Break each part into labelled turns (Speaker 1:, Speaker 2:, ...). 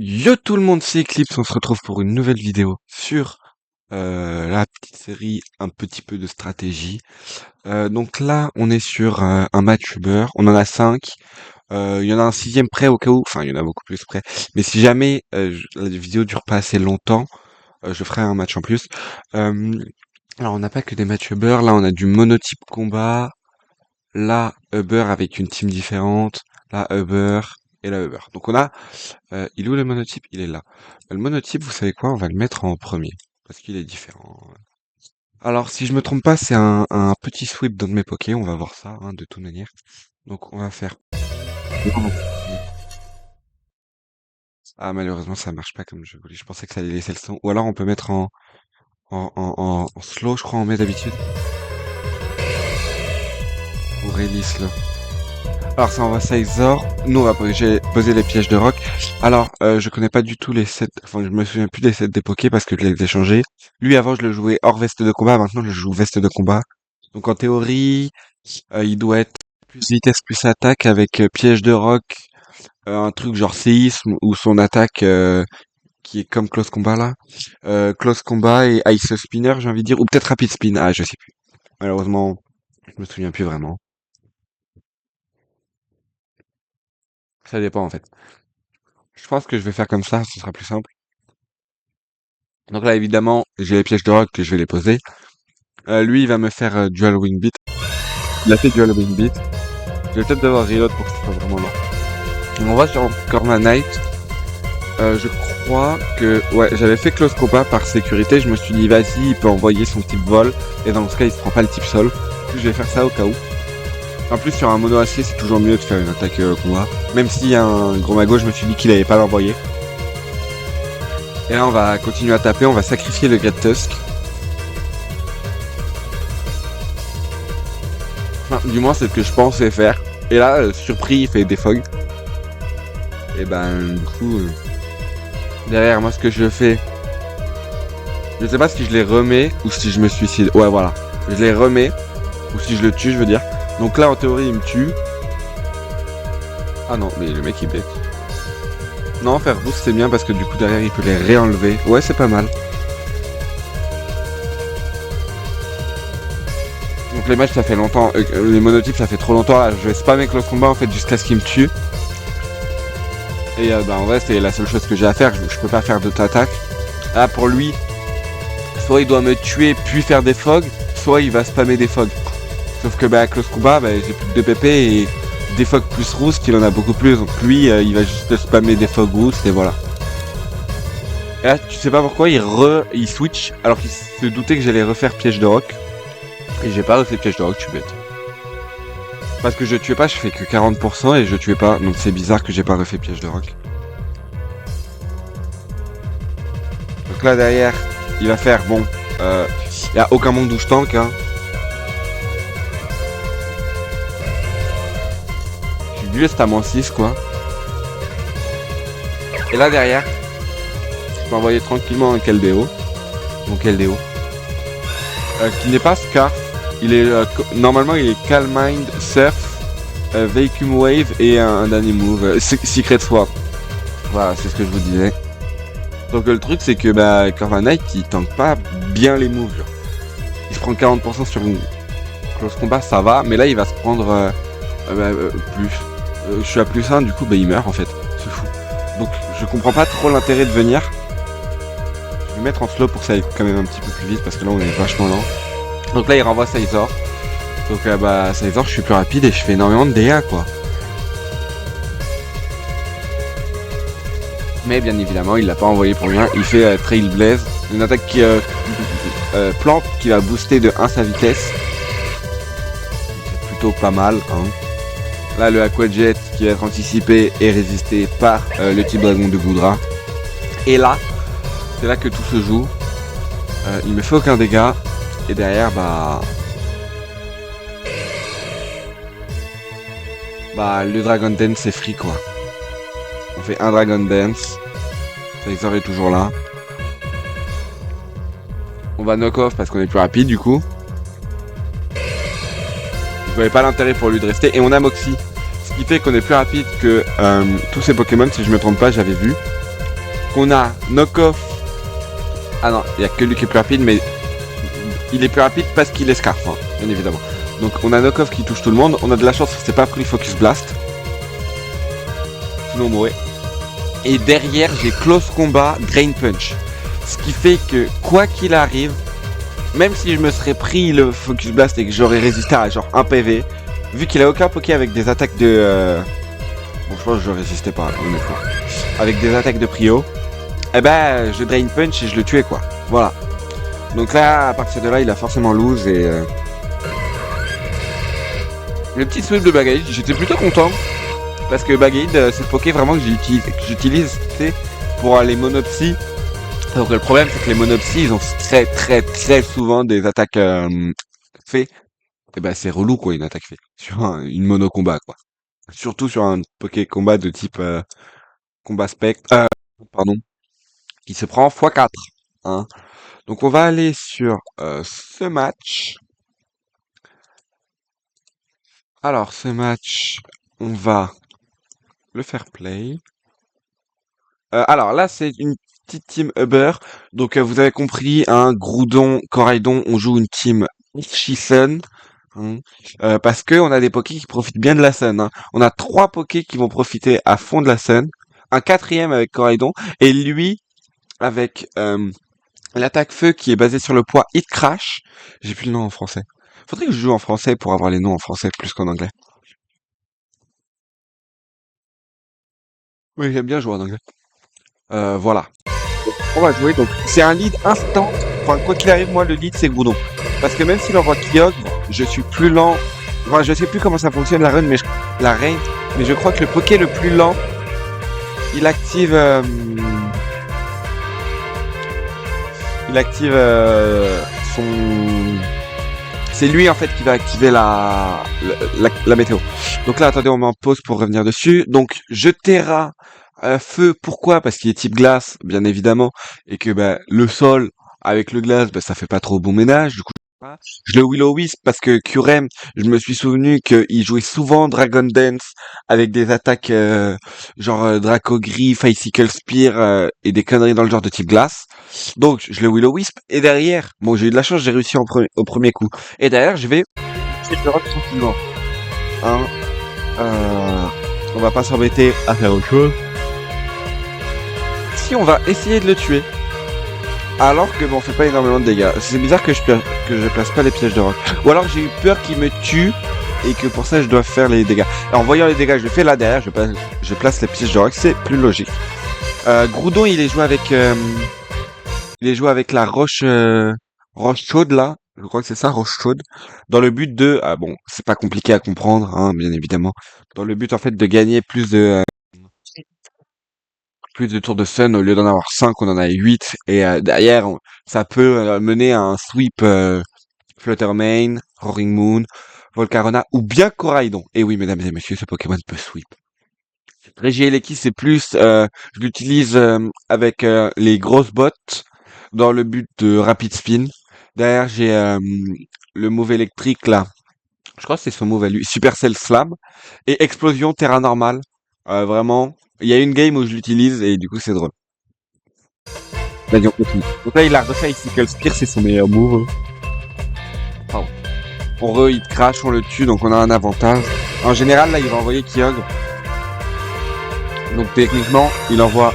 Speaker 1: Yo tout le monde, c'est Eclipse, on se retrouve pour une nouvelle vidéo sur la petite série un petit peu de stratégie. Donc là, on est sur un match Uber, on en a 5. Il y en a un sixième prêt au cas où, enfin il y en a beaucoup plus près. Mais si jamais la vidéo dure pas assez longtemps, je ferai un match en plus. Euh, alors on n'a pas que des matchs Uber, là on a du monotype combat, là Uber avec une team différente, là Uber et là Uber. Donc on a il est où le monotype? Il est là. Le monotype, vous savez quoi? On va le mettre en premier. Parce qu'il est différent. Alors, si je me trompe pas, c'est un petit sweep dans de mes pokés. On va voir ça, hein, de toute manière. Donc, on va faire... Ah, malheureusement, ça marche pas comme je voulais. Je pensais que ça allait laisser le son. Ou alors, on peut mettre en slow, je crois, on met d'habitude. Ou release slow. Alors ça envoie Sizor. Nous on va poser les pièges de rock. Alors je connais pas du tout les sets. Enfin je me souviens plus des sets des Pokés parce que je les ai changés. Lui avant je le jouais hors veste de combat. Maintenant je le joue veste de combat. Donc en théorie il doit être plus vitesse plus attaque avec piège de rock. Un truc genre séisme ou son attaque qui est comme close combat là. Close combat et ice spinner j'ai envie de dire. Ou peut-être rapid spin. Ah je sais plus. Malheureusement je me souviens plus vraiment. Ça dépend en fait. Je pense que je vais faire comme ça, ce sera plus simple. Donc là, évidemment, j'ai les pièges de rock que je vais les poser. Lui, il va me faire dual wing beat. Il a fait dual wing beat. Je vais peut-être devoir reload pour que ce soit vraiment lent. On va sur Corma Knight. Je crois que... Ouais, j'avais fait close combat par sécurité. Je me suis dit, vas-y, il peut envoyer son type vol. Et dans ce cas, il se prend pas le type sol. Du coup, je vais faire ça au cas où. En plus, sur un mono acier, c'est toujours mieux de faire une attaque combat. Même s'il y a un gros mago, je me suis dit qu'il allait pas l'envoyer. Et là, on va continuer à taper. On va sacrifier le Great Tusk. Enfin, du moins, c'est ce que je pensais faire. Et là, surpris, il fait des fogs. Et ben, du coup, derrière moi, ce que je fais, je sais pas si je les remets ou si je me suicide. Ouais, voilà. Je les remets ou si je le tue, je veux dire. Donc là, en théorie, il me tue. Ah non, mais le mec, il bête. Non, faire boost, c'est bien parce que du coup, derrière, il peut les réenlever. Ouais, c'est pas mal. Donc les matchs, ça fait longtemps. Les monotypes, ça fait trop longtemps. Là, je vais spammer close combat en fait jusqu'à ce qu'il me tue. Et bah en vrai, c'est la seule chose que j'ai à faire. Je peux pas faire d'autres attaques. Là, pour lui, soit il doit me tuer puis faire des fogs, soit il va spammer des fogs. Sauf que bah, à close combat, bah, j'ai plus de PP et des fogs plus roost, il en a beaucoup plus. Donc lui, il va juste spammer des fogs roost et voilà. Et là, tu sais pas pourquoi, il switch alors qu'il se doutait que j'allais refaire piège de rock. Et j'ai pas refait piège de rock, je suis bête. Parce que je tuais pas, je fais que 40% et je tuais pas, donc c'est bizarre que j'ai pas refait piège de rock. Donc là derrière, il va faire, bon, y a aucun monde où je tank, hein. Je suis juste à moins 6 quoi. Et là derrière, je peux envoyer tranquillement un Keldeo. Donc Keldeo. Qui n'est pas Scarf. Il est normalement il est Calm Mind, Surf, Vacuum Wave et un dernier move, Secret Swap. Voilà, c'est ce que je vous disais. Donc le truc c'est que bah Corva Knight il tank pas bien les moves. Genre. Il se prend 40% sur une close combat, ça va, mais là il va se prendre plus. Je suis à plus 1, du coup bah il meurt en fait. C'est fou. Donc je comprends pas trop l'intérêt de venir. Je vais mettre en slow pour que ça aille quand même un petit peu plus vite parce que là on est vachement lent. Donc là il renvoie Sizor. Donc bah Sizor je suis plus rapide et je fais énormément de dégâts quoi. Mais bien évidemment il l'a pas envoyé pour rien. Il fait Trailblaze, une attaque qui plante qui va booster de 1 sa vitesse. C'est plutôt pas mal hein. Là le Aqua Jet qui va être anticipé et résisté par le type dragon de Goudra. Et là, c'est là que tout se joue. Il me fait aucun dégât. Et derrière, bah, le Dragon Dance c'est free quoi. On fait un Dragon Dance. Sizor est toujours là. On va knock off parce qu'on est plus rapide du coup. Je voyais pas l'intérêt pour lui de rester. Et on a Moxie. Ce qui fait qu'on est plus rapide que tous ces Pokémon, si je me trompe pas, j'avais vu. qu'on a knock-off. Ah non, il y a que lui qui est plus rapide, mais il est plus rapide parce qu'il est Scarf, hein, bien évidemment. Donc on a knock-off qui touche tout le monde. On a de la chance que c'est pas pris Focus Blast. Sinon on mourrait. Et derrière, j'ai Close Combat, Drain Punch. Ce qui fait que, quoi qu'il arrive, même si je me serais pris le Focus Blast et que j'aurais résisté à genre 1 PV, vu qu'il a aucun Poké avec des attaques de... Bon, je pense que je résistais pas, honnêtement. Avec des attaques de prio, eh ben, je Drain Punch et je le tuais, quoi. Voilà. Donc là, à partir de là, il a forcément lose et... Le petit sweep de Bagaïd, j'étais plutôt content. Parce que Bagaïd, c'est le Poké vraiment que j'utilise pour les monopsies. Donc le problème, c'est que les monopsies, ils ont très souvent des attaques fées. Et ben c'est relou, quoi, une attaque fée. Sur une mono combat, quoi. Surtout sur un Poké combat de type combat spectre. Pardon. Qui se prend x4. Hein. Donc on va aller sur ce match. Alors ce match, on va le faire play. Alors là, c'est une petite team Uber. Donc vous avez compris, hein, Groudon, Coraidon, on joue une team Archisun. Hein, parce que on a des Pokés qui profitent bien de la Sun. Hein. On a 3 Pokés qui vont profiter à fond de la Sun. Un quatrième avec Coraidon. Et lui, avec l'attaque feu qui est basée sur le poids Hit Crash. J'ai plus le nom en français. Faudrait que je joue en français pour avoir les noms en français plus qu'en anglais. Oui, j'aime bien jouer en anglais. Voilà. On va jouer, donc c'est un lead instant. Enfin, quoi qu'il arrive, moi, le lead, c'est Groudon. Parce que même s'il envoie Kyogre, je suis plus lent. Enfin, je sais plus comment ça fonctionne, la run, mais la raid. Mais je crois que le Poké le plus lent, il active... son... C'est lui, en fait, qui va activer la météo. Donc là, attendez, on met en pause pour revenir dessus. Donc, je Terra... feu, pourquoi? Parce qu'il est type glace, bien évidemment, et que le sol avec le glace, ça fait pas trop bon ménage. Du coup, je le Will-O-Wisp parce que Curem, je me suis souvenu qu'il jouait souvent Dragon Dance avec des attaques genre Draco Griffe, Icicle Spear et des conneries dans le genre de type glace. Donc je le Will-O-Wisp et derrière, bon j'ai eu de la chance, j'ai réussi au premier coup. Et derrière je vais je rock tranquillement. Hein, on va pas s'embêter à faire autre chose. Si on va essayer de le tuer, alors que on fait pas énormément de dégâts. C'est bizarre que je place pas les pièges de roc. Ou alors j'ai eu peur qu'il me tue et que pour ça je dois faire les dégâts. En voyant les dégâts, je le fais là derrière, je place les pièges de roc, c'est plus logique. Groudon, il est joué avec la roche chaude là. Je crois que c'est ça, roche chaude. Dans le but de, bon, c'est pas compliqué à comprendre, hein, bien évidemment. Dans le but en fait de gagner plus de tours de Sun, au lieu d'en avoir 5, on en a 8. Et derrière, ça peut mener à un sweep Fluttermane, Roaring Moon, Volcarona ou bien Coraidon. Et oui, mesdames et messieurs, ce Pokémon peut sweep. Regieleki, c'est plus... je l'utilise avec les grosses bottes dans le but de Rapid Spin. Derrière, j'ai le move électrique, là. Je crois que c'est son move à lui. Supercell Slam. Et Explosion Terra Normal. Vraiment... Il y a une game où je l'utilise et du coup c'est drôle. Vas-y, on continue. Donc là il a refait Icicle Spear, c'est son meilleur move. Pardon. On hit crash, on le tue, donc on a un avantage. En général là il va envoyer Kyogre. Donc techniquement il envoie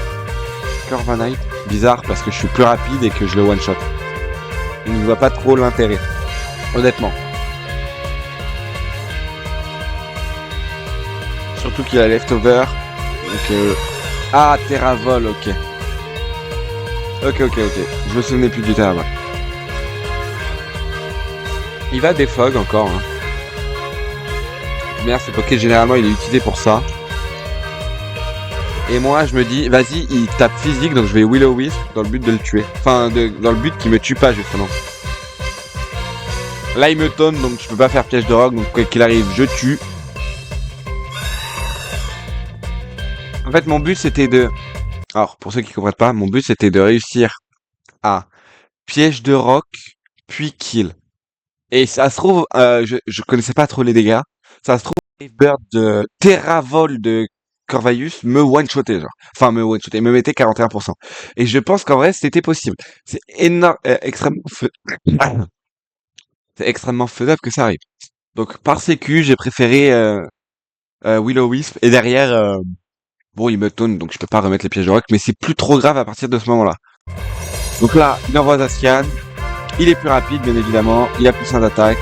Speaker 1: Corviknight. Bizarre parce que je suis plus rapide et que je le one shot. Il ne voit pas trop l'intérêt. Honnêtement. Surtout qu'il a leftover. Donc Terravol, ok. Ok. Je me souvenais plus du Terravol. Il va défog encore. Hein. Merde, ce Poké, généralement, il est utilisé pour ça. Et moi, je me dis, vas-y, il tape physique, donc je vais Will-O-Wisp dans le but de le tuer. Enfin, dans le but qu'il me tue pas, justement. Là, il me tonne, donc je peux pas faire piège de roc, donc quoi qu'il arrive, je tue. En fait, mon but, c'était de... Alors, pour ceux qui comprennent pas, mon but, c'était de réussir à piège de roc, puis kill. Et ça se trouve, je connaissais pas trop les dégâts. Ça se trouve, Bird de Terravol de Corvalius me one-shotait, genre. Enfin, me one-shotait, me mettait 41%. Et je pense qu'en vrai, c'était possible. C'est énorme, c'est extrêmement faisable que ça arrive. Donc, par sécu, j'ai préféré Will-O-Wisp. Et derrière, bon, il me taunt, donc je peux pas remettre les pièges de rock, mais c'est plus trop grave à partir de ce moment-là. Donc là, il envoie Zacian. Il est plus rapide, bien évidemment. Il a plus 1 d'attaque.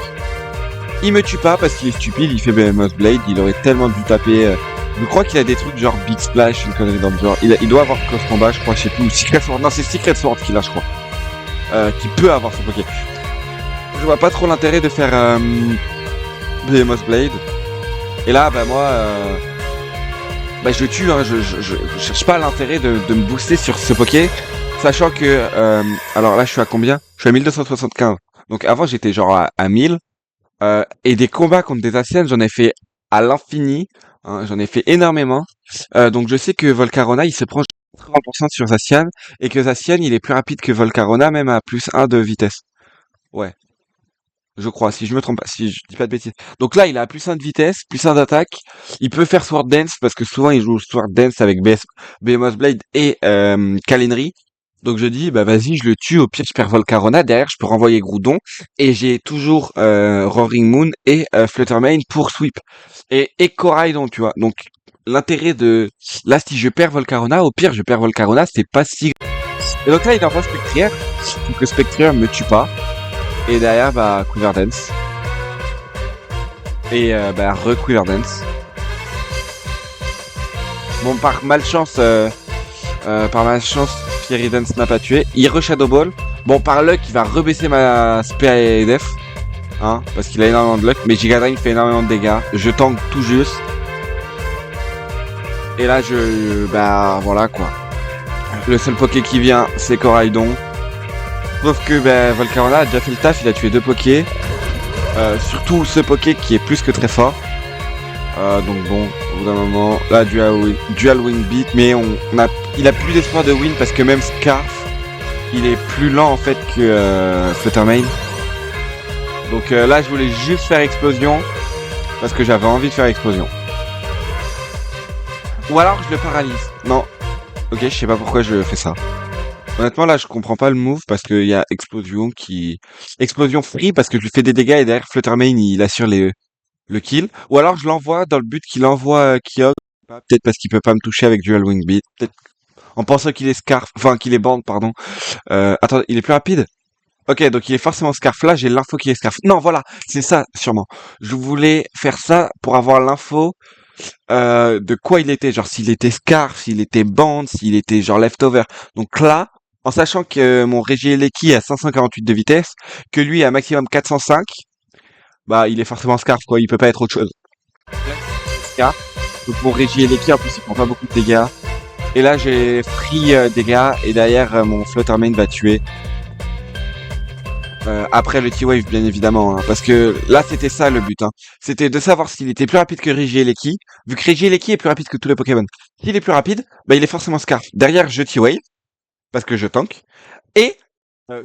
Speaker 1: Il me tue pas parce qu'il est stupide. Il fait Behemoth Blade. Il aurait tellement dû taper. Je crois qu'il a des trucs genre Big Splash, une connerie dans le genre. Il doit avoir Close Combat, je crois, je sais plus. Ou Secret Sword. Non, c'est Secret Sword qu'il a, je crois. Qui peut avoir son Poké. Je vois pas trop l'intérêt de faire Behemoth Blade. Et là, bah moi, je tue. Hein, je cherche pas l'intérêt de me booster sur ce Poké. Sachant que, alors là, je suis à combien? Je suis à 1275. Donc avant, j'étais genre à 1000. Et des combats contre des Zacian, j'en ai fait à l'infini. Hein, j'en ai fait énormément. Donc je sais que Volcarona, il se prend 30% sur Zacian. Et que Zacian, il est plus rapide que Volcarona, même à plus 1 de vitesse. Ouais. Je crois, si je me trompe pas, si je dis pas de bêtises. Donc là, il a plus 1 de vitesse, plus 1 d'attaque. Il peut faire Sword Dance, parce que souvent, il joue Sword Dance avec Behemoth Blade et Kalenri. Donc je dis, bah vas-y, je le tue, au pire je perds Volcarona, derrière je peux renvoyer Groudon, et j'ai toujours Roaring Moon et Fluttermane pour sweep. Et Coraidon, tu vois. Donc l'intérêt de... Là, si je perds Volcarona, au pire je perds Volcarona, c'est pas si... Et donc là, il envoie Spectrière, donc le Spectrière me tue pas. Et derrière, bah, Quiver Dance. Et re-Quiver Dance. Bon, par malchance, Fiery Dance n'a pas tué. Il re-Shadow Ball. Bon, par luck, il va rebaisser ma Spé et Def. Hein, parce qu'il a énormément de luck. Mais Giga Drain fait énormément de dégâts. Je tank tout juste. Et là, bah, voilà, quoi. Le seul Poké qui vient, c'est Coraidon. Sauf que, Volcarona a déjà fait le taf. Il a tué 2 Pokés. Surtout ce Poké qui est plus que très fort. Donc bon, au bout d'un moment, là, dual win beat, mais il a plus d'espoir de win parce que même Scarf, il est plus lent en fait que Fluttermane. Donc là, je voulais juste faire explosion parce que j'avais envie de faire explosion. Ou alors je le paralyse. Non, ok, je sais pas pourquoi je fais ça. Honnêtement, là, je comprends pas le move parce qu'il y a explosion free parce que je lui fais des dégâts et derrière Fluttermane, il assure le kill, ou alors je l'envoie dans le but qu'il envoie Kyogre, peut-être parce qu'il peut pas me toucher avec Dual Wing Beat, peut-être en pensant qu'il est Scarf, enfin qu'il est Band, pardon. Attends, il est plus rapide? Ok, donc il est forcément Scarf. Là, j'ai l'info qu'il est Scarf. Non, voilà, c'est ça, sûrement. Je voulais faire ça pour avoir l'info de quoi il était, genre s'il était Scarf, s'il était Band, s'il était genre Leftover. Donc là, en sachant que mon Regieleki a 548 de vitesse, que lui a maximum 405, bah il est forcément Scarf, quoi, il peut pas être autre chose. Scarf. Donc mon Regieleki en plus il prend pas beaucoup de dégâts. Et là j'ai free dégâts et derrière mon Fluttermane va tuer. Après le T-Wave bien évidemment, hein, parce que là c'était ça le but, hein. C'était de savoir s'il était plus rapide que Regieleki, vu que Regieleki est plus rapide que tous les Pokémon. S'il est plus rapide, bah il est forcément Scarf. Derrière je T-Wave, parce que je tank, et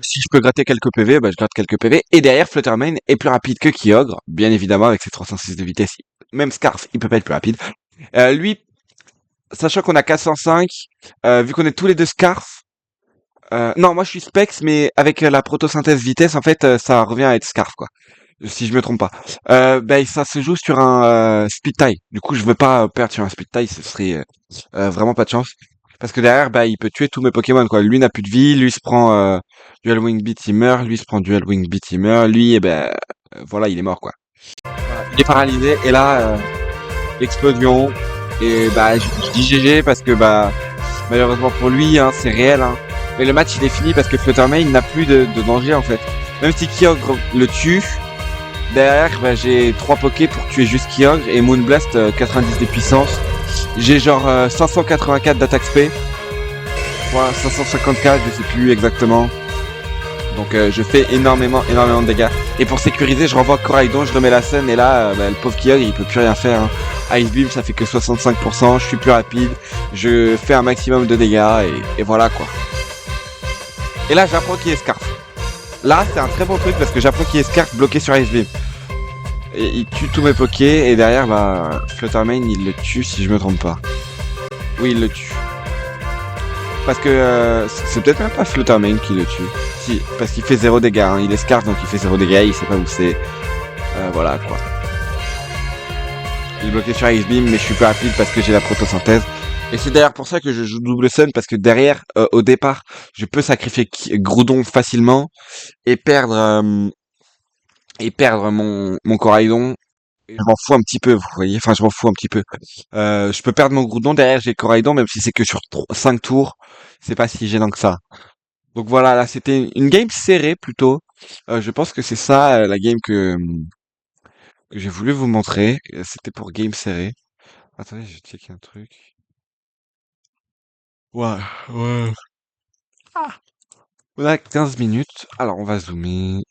Speaker 1: si je peux gratter quelques PV, bah je gratte quelques PV, et derrière Fluttermane est plus rapide que Kyogre, bien évidemment avec ses 306 de vitesse, même Scarf il peut pas être plus rapide. Lui, sachant qu'on a 405, vu qu'on est tous les deux Scarf, non, moi je suis Specs, mais avec la protosynthèse vitesse, en fait, ça revient à être Scarf, quoi. Si je me trompe pas. Ça se joue sur un Speed Tie. Du coup, je veux pas perdre sur un Speed Tie, ce serait vraiment pas de chance. Parce que derrière, il peut tuer tous mes Pokémon, quoi. Lui n'a plus de vie, lui se prend Dual Wing Beat, il meurt, lui se prend Dual Wing Beat, il meurt, lui, voilà, il est mort, quoi. Voilà, il est paralysé, et là, explosion, et je dis GG parce que malheureusement pour lui, hein, c'est réel, hein. Mais le match il est fini parce que Fluttermane n'a plus de danger en fait. Même si Kyogre le tue, derrière j'ai 3 Pokés pour tuer juste Kyogre et Moonblast 90 de puissance. J'ai genre 584 d'attaque spé. Voilà, 554, je sais plus exactement. Donc je fais énormément de dégâts. Et pour sécuriser, je renvoie Coraidon, je remets la scène et là, le pauvre Kyogre il peut plus rien faire, hein. Ice Beam ça fait que 65%, je suis plus rapide, je fais un maximum de dégâts et voilà quoi. Et là j'apprends qu'il est Scarf. Là c'est un très bon truc parce que j'apprends qu'il est Scarf bloqué sur Ice Beam. Et il tue tous mes Pokés et derrière Fluttermane il le tue si je me trompe pas. Oui, il le tue. Parce que c'est peut-être même pas Fluttermane qui le tue. Si, parce qu'il fait 0 dégâts, hein. Il est Scarf donc il fait 0 dégâts, il sait pas où c'est. Voilà quoi. Il est bloqué sur Ice Beam, mais je suis plus rapide parce que j'ai la protosynthèse. Et c'est d'ailleurs pour ça que je joue double Sun, parce que derrière, au départ, je peux sacrifier Groudon facilement et perdre mon Coraidon. Et je m'en fous un petit peu, vous voyez. Enfin, je m'en fous un petit peu. Je peux perdre mon Groudon, derrière j'ai Coraidon, même si c'est que sur 5 tours. C'est pas si gênant que ça. Donc voilà, là c'était une game serrée plutôt. Je pense que c'est ça la game que j'ai voulu vous montrer. C'était pour game serré. Attendez, je check un truc. Ouais, ouais. On a 15 minutes. Alors on va zoomer.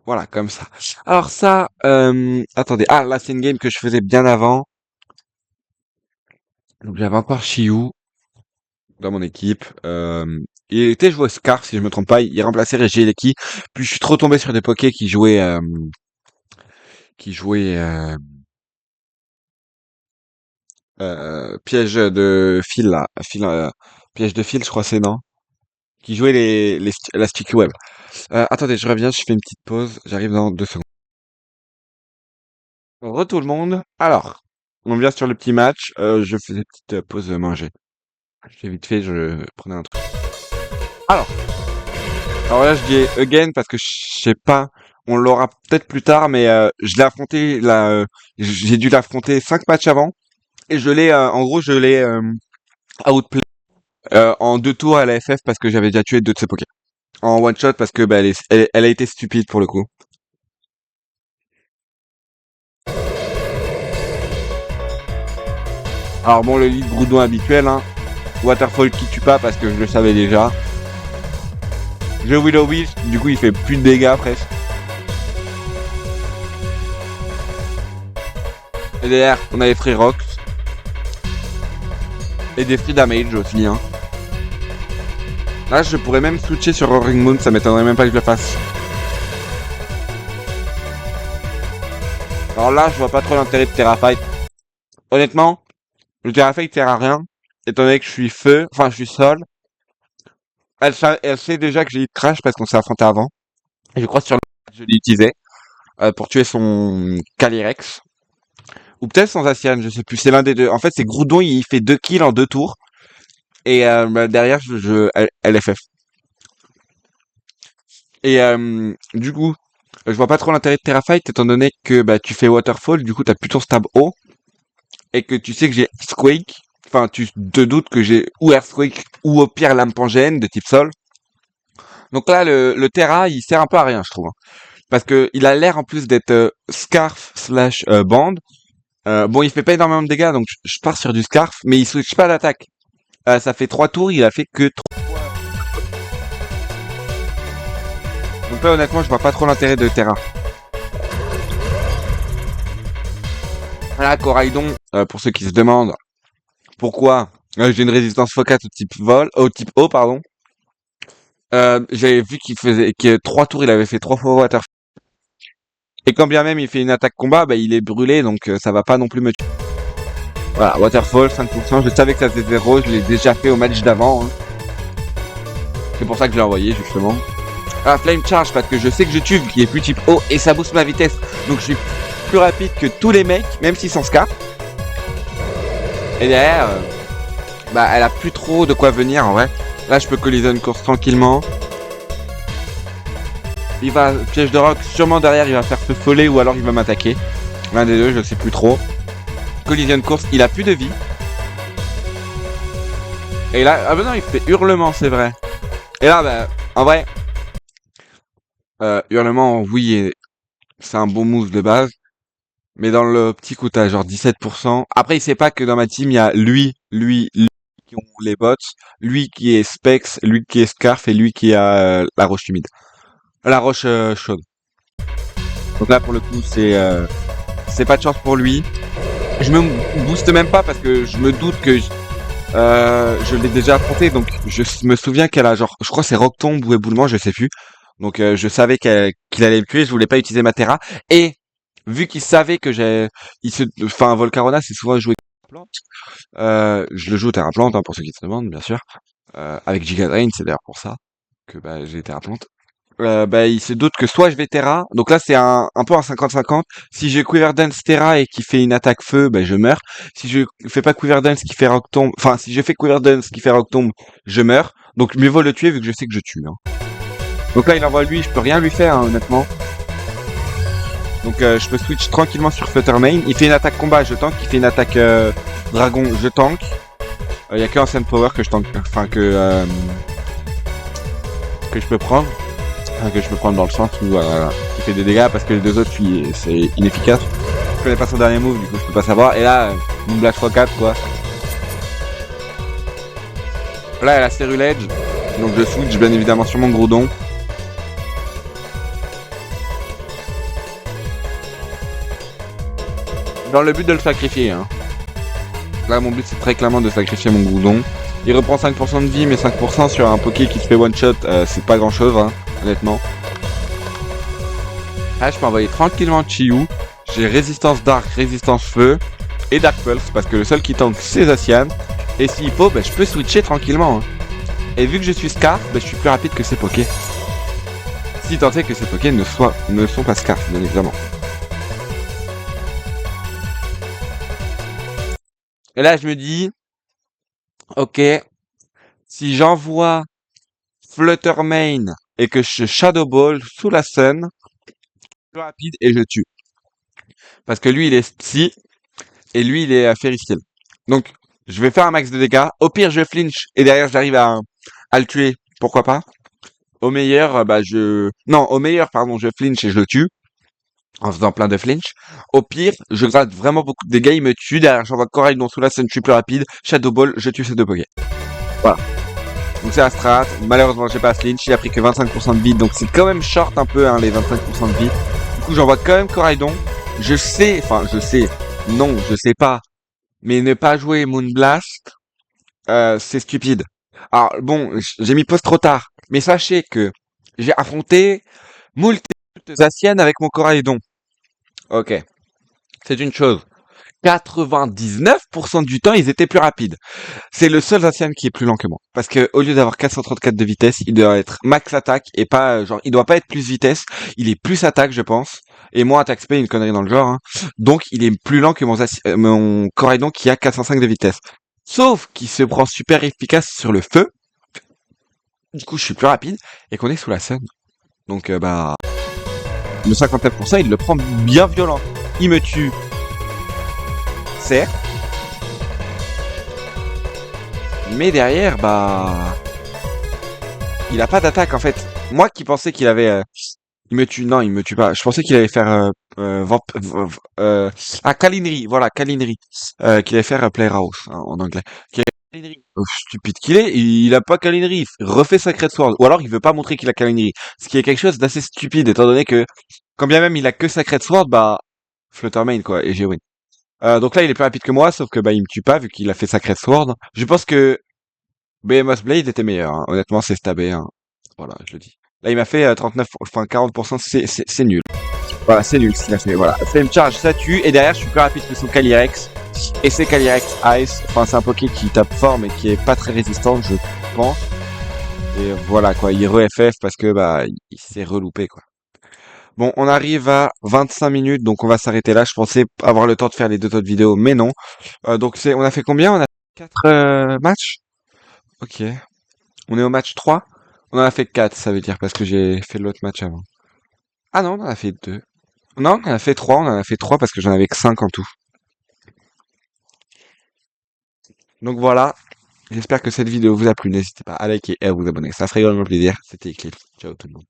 Speaker 1: Voilà, comme ça. Alors ça, attendez. Ah, là c'est une game que je faisais bien avant. Donc j'avais encore Chiou dans mon équipe. Il était joué Scarf, si je me trompe pas. Il remplaçait Regieleki. Puis je suis trop tombé sur des pokés qui jouaient piège de fil là. Piège de fil, je crois c'est non. Qui jouait la sticky web. Attendez, je reviens, je fais une petite pause. J'arrive dans 2 secondes. Re tout le monde. Alors, on vient sur le petit match. Je fais des petites pauses manger. J'ai vite fait, je prenais un truc. Alors, alors là je dis again parce que je sais pas, on l'aura peut-être plus tard, mais je l'ai affronté là, j'ai dû l'affronter 5 matchs avant et en gros je l'ai outplay en 2 tours à la FF parce que j'avais déjà tué 2 de ses Poké. En one shot parce que bah, elle a été stupide pour le coup. Alors bon, le lead Groudon habituel, hein. Waterfall qui tue pas parce que je le savais déjà. Je Willow Wish, du coup il fait plus de dégâts presque. Et derrière, on a les Free Rocks. Et des Free Damage aussi, hein. Là, je pourrais même switcher sur Roaring Moon, ça m'étonnerait même pas que je le fasse. Alors là, je vois pas trop l'intérêt de Terrafight. Honnêtement, le Terrafight sert à rien, étant donné que je suis feu, enfin je suis sol. Elle sait déjà que j'ai eu Crash parce qu'on s'est affronté avant. Et je crois que sur le match, je l'ai utilisé pour tuer son Calyrex. Ou peut-être sans Zacian, je sais plus, c'est l'un des deux. En fait, c'est Groudon, il fait 2 kills en 2 tours. Et bah, derrière, LFF. Et du coup, je vois pas trop l'intérêt de Terrafight, étant donné que bah, tu fais Waterfall, du coup t'as plus ton stab haut. Et que tu sais que j'ai Earthquake. Enfin, tu te doutes que j'ai ou Earthquake ou au pire Lame Pangéenne de type sol. Donc là, le Terra, il sert un peu à rien, je trouve, hein. Parce que il a l'air en plus d'être Scarf slash Band. Bon, il fait pas énormément de dégâts, donc je pars sur du Scarf, mais il switch pas d'attaque. Ça fait 3 tours, il a fait que 3. Donc là, honnêtement, je vois pas trop l'intérêt de Terra. Voilà, Coraidon, pour ceux qui se demandent pourquoi j'ai une résistance Focat au type O, pardon. J'avais vu que 3 tours, il avait fait 3 fois Water. Et quand bien même il fait une attaque combat, bah il est brûlé, donc ça va pas non plus me tuer. Voilà, Waterfall, 5%, je savais que ça faisait 0, je l'ai déjà fait au match d'avant, hein. C'est pour ça que je l'ai envoyé, justement. Ah, Flame Charge, parce que je sais que je tue, qui est plus type O, et ça booste ma vitesse. Donc je suis plus rapide que tous les mecs, même s'ils sont scarf. Et derrière, bah elle a plus trop de quoi venir, en vrai. Là, je peux collision course tranquillement. Il va piège de roc, sûrement derrière il va faire feu follet ou alors il va m'attaquer. L'un des deux, je sais plus trop. Collision course, il a plus de vie. Et là, ah ben non, il fait hurlement, c'est vrai. Et là, bah, en vrai, hurlement, oui, c'est un bon move de base. Mais dans le petit coup, t'as genre 17%. Après, il sait pas que dans ma team, il y a lui qui ont les bots, lui qui est Specs, lui qui est Scarf et lui qui a la roche humide. La roche chaude. Donc là, pour le coup, c'est pas de chance pour lui. Je me booste même pas parce que je me doute que je l'ai déjà affronté. Donc je me souviens qu'elle a genre, je crois que c'est Rock Tomb ou Éboulement, je sais plus. Donc je savais qu'il allait me tuer. Je voulais pas utiliser ma Terra. Et vu qu'il savait que enfin Volcarona, c'est souvent joué Terraplante. Je le joue Terraplante, hein, pour ceux qui se demandent, bien sûr. Avec Giga Drain, c'est d'ailleurs pour ça que bah, j'ai Terraplante. Bah, il se doute que soit je vais Terra, donc là c'est un peu un 50-50. Si j'ai Quiver Dance Terra et qui fait une attaque feu, bah, je meurs. Si je fais pas Quiver Dance qui fait Rock Tomb, enfin si je fais Quiver Dance qui fait Rock Tomb, je meurs. Donc mieux vaut le tuer vu que je sais que je tue. Hein. Donc là il envoie lui, je peux rien lui faire hein, honnêtement. Donc je peux switch tranquillement sur Fluttermane. Il fait une attaque combat, je tank. Il fait une attaque dragon, je tank. Il y a que Ancient Power que je tank, enfin que je peux prendre. Enfin, que je peux prendre dans le sens où il fait des dégâts parce que les deux autres c'est inefficace. Je connais pas son dernier move, du coup je peux pas savoir. Et là, une Blast x4 quoi. Là elle a Cyril Edge, donc je switch bien évidemment sur mon Groudon. Dans le but de le sacrifier. Hein. Là mon but c'est très clairement de sacrifier mon Groudon. Il reprend 5% de vie, mais 5% sur un Poké qui se fait one shot, c'est pas grand chose, hein, honnêtement. Là je peux envoyer tranquillement Chi-Yu. J'ai résistance dark, résistance feu et dark pulse parce que le seul qui tank c'est Zacian. Et s'il faut, bah, je peux switcher tranquillement. Hein. Et vu que je suis Scarf, bah, je suis plus rapide que ces Poké. Si tant est que ces Poké ne sont pas Scarf, bien évidemment. Et là je me dis, ok, si j'envoie Fluttermane et que je Shadow Ball sous la Sun, plus rapide et je tue. Parce que lui il est Psy et lui il est Fairy Steel. Donc je vais faire un max de dégâts. Au pire je flinch et derrière j'arrive à le tuer. Pourquoi pas. Au meilleur, bah au meilleur, pardon, je flinch et je le tue. En faisant plein de flinch. Au pire, je gratte vraiment beaucoup de dégâts, il me tue. Derrière j'envoie Corail sous la Sun, je suis plus rapide. Shadow Ball, je tue ces deux Poké. Voilà. Donc c'est la strat, malheureusement j'ai pas flinch, il a pris que 25% de vie, donc c'est quand même short un peu hein, les 25% de vie. Du coup j'envoie quand même Coraidon. Je sais, non, je sais pas, mais ne pas jouer Moonblast, c'est stupide. Alors bon, j'ai mis pause trop tard, mais sachez que j'ai affronté moult Zacian avec mon Coraidon. Ok, c'est une chose. 99% du temps, ils étaient plus rapides. C'est le seul Zacian qui est plus lent que moi. Parce que au lieu d'avoir 434 de vitesse, il doit être max attaque et pas genre il doit pas être plus vitesse, il est plus attaque je pense. Et moins attaque speed, une connerie dans le genre. Hein. Donc il est plus lent que mon Coraidon qui a 405 de vitesse. Sauf qu'il se prend super efficace sur le feu. Du coup je suis plus rapide et qu'on est sous la Sun. Donc bah le 57% il le prend bien violent. Il me tue. Certes. Mais derrière, bah... il a pas d'attaque, en fait. Moi qui pensais qu'il avait... il me tue... Non, il me tue pas. Je pensais qu'il allait faire... Kalinri. Voilà, Kalinri. Qu'il allait faire Player House, hein, en anglais. Kalinri. Oh, stupide qu'il est, il a pas Kalinri. Il refait Sacred Sword. Ou alors il veut pas montrer qu'il a Kalinri. Ce qui est quelque chose d'assez stupide, étant donné que... Quand bien même il a que Sacred Sword, bah... Fluttermane, quoi, et j'ai win. Donc là, il est plus rapide que moi, sauf que bah il me tue pas vu qu'il a fait Sacred Sword. Je pense que BMOS Blade était meilleur. Hein. Honnêtement, c'est stabé. Hein. Voilà, je le dis. Là, il m'a fait 39, enfin 40%. C'est nul. Voilà, c'est nul ce qu'il a fait. Voilà, Flame Charge, ça tue. Et derrière, je suis plus rapide que son Calyrex. Et c'est Calyrex Ice. Enfin, c'est un Poké qui tape fort, mais qui est pas très résistant, je pense. Et voilà quoi, il re-FF parce que bah il s'est reloupé quoi. Bon, on arrive à 25 minutes, donc on va s'arrêter là. Je pensais avoir le temps de faire les deux autres vidéos, mais non. Donc on a fait combien? On a fait 4 matchs? Ok. On est au match 3. On en a fait 4, ça veut dire, parce que j'ai fait l'autre match avant. Ah non, on en a fait 2. Non, on en a fait 3. On en a fait 3 parce que j'en avais que 5 en tout. Donc voilà. J'espère que cette vidéo vous a plu. N'hésitez pas à liker et à vous abonner. Ça ferait vraiment plaisir. C'était Eclipse. Ciao tout le monde.